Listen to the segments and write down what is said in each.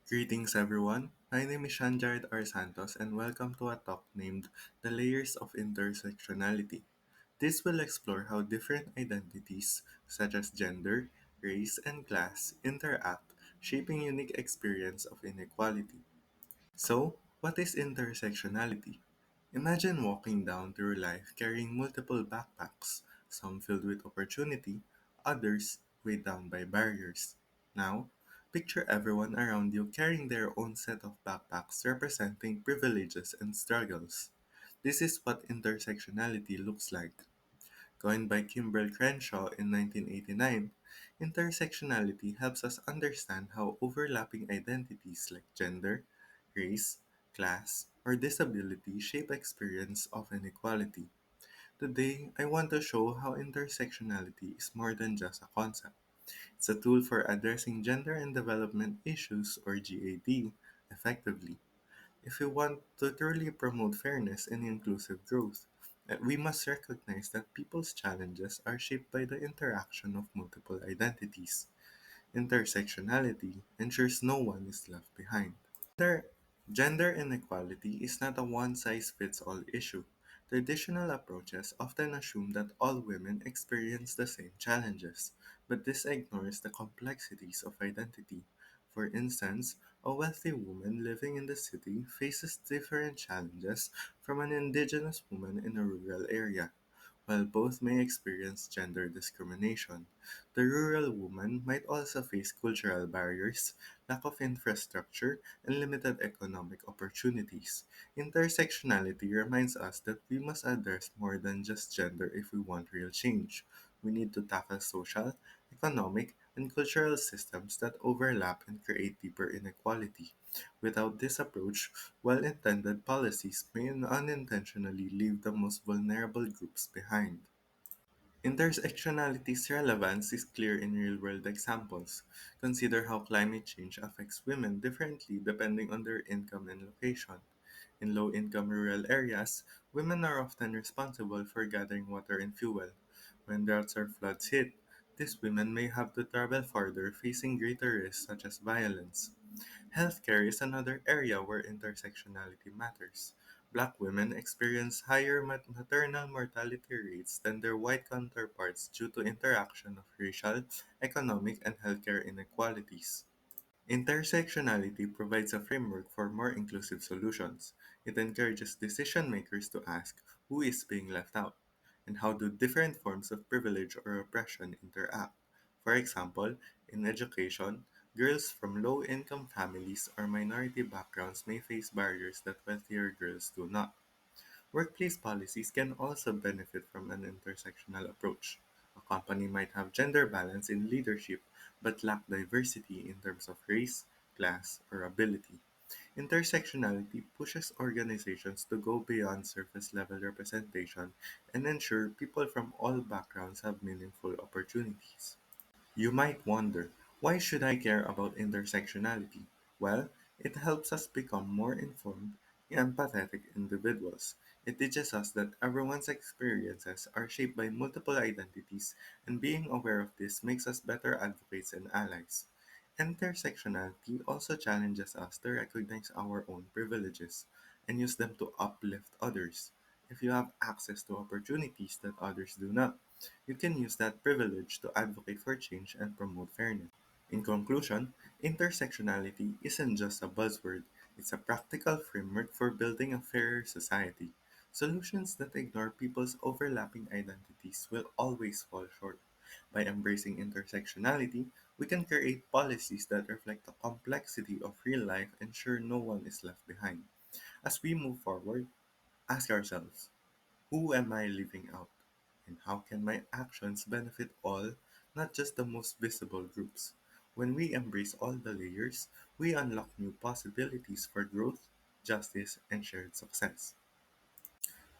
Greetings everyone. My name is Santos and welcome to a talk named The Layers of Intersectionality. This will explore how different identities such as gender, race, and class interact, shaping unique experience of inequality. So, what is intersectionality? Imagine walking down through life carrying multiple backpacks, some filled with opportunity, others weighed down by barriers. Now, picture everyone around you carrying their own set of backpacks representing privileges and struggles. This is what intersectionality looks like. Coined by Kimbrel Crenshaw in 1989, intersectionality helps us understand how overlapping identities like gender, race, class, or disability shape experience of inequality. Today, I want to show how intersectionality is more than just a concept. It's a tool for addressing gender and development issues, or GAD, effectively. If we want to truly promote fairness and inclusive growth, we must recognize that people's challenges are shaped by the interaction of multiple identities. Intersectionality ensures no one is left behind. Gender, Gender inequality is not a one-size-fits-all issue. Traditional approaches often assume that all women experience the same challenges, but this ignores the complexities of identity. For instance, a wealthy woman living in the city faces different challenges from an indigenous woman in a rural area. While both may experience gender discrimination, the rural woman might also face cultural barriers, lack of infrastructure, and limited economic opportunities. Intersectionality reminds us that we must address more than just gender if we want real change. We need to tackle social, economic, and cultural systems that overlap and create deeper inequality. Without this approach, well-intended policies may unintentionally leave the most vulnerable groups behind. Intersectionality's relevance is clear in real-world examples. Consider how climate change affects women differently depending on their income and location. In low-income rural areas, women are often responsible for gathering water and fuel. When droughts or floods hit, these women may have to travel farther, facing greater risks such as violence. Healthcare is another area where intersectionality matters. Black women experience higher maternal mortality rates than their white counterparts due to interaction of racial, economic, and healthcare inequalities. Intersectionality provides a framework for more inclusive solutions. It encourages decision makers to ask who is being left out and how do different forms of privilege or oppression interact. For example, in education, girls from low income families or minority backgrounds may face barriers that wealthier girls do not. Workplace policies can also benefit from an intersectional approach. A company might have gender balance in leadership but lack diversity in terms of race, class, or ability. Intersectionality pushes organizations to go beyond surface level representation and ensure people from all backgrounds have meaningful opportunities. You might wonder, why should I care about intersectionality? Well, it helps us become more informed, empathetic individuals. It teaches us that everyone's experiences are shaped by multiple identities, and being aware of this makes us better advocates and allies. Intersectionality also challenges us to recognize our own privileges and use them to uplift others. If you have access to opportunities that others do not, you can use that privilege to advocate for change and promote fairness. In conclusion, intersectionality isn't just a buzzword, it's a practical framework for building a fairer society. Solutions that ignore people's overlapping identities will always fall short. By embracing intersectionality, we can create policies that reflect the complexity of real life and ensure no one is left behind. As we move forward, ask ourselves, who am I leaving out? And how can my actions benefit all, not just the most visible groups? When we embrace all the layers, we unlock new possibilities for growth, justice, and shared success.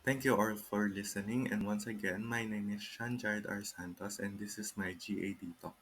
Thank you all for listening, and once again, my name is Shanjard R. Santos, and this is my GAD Talk.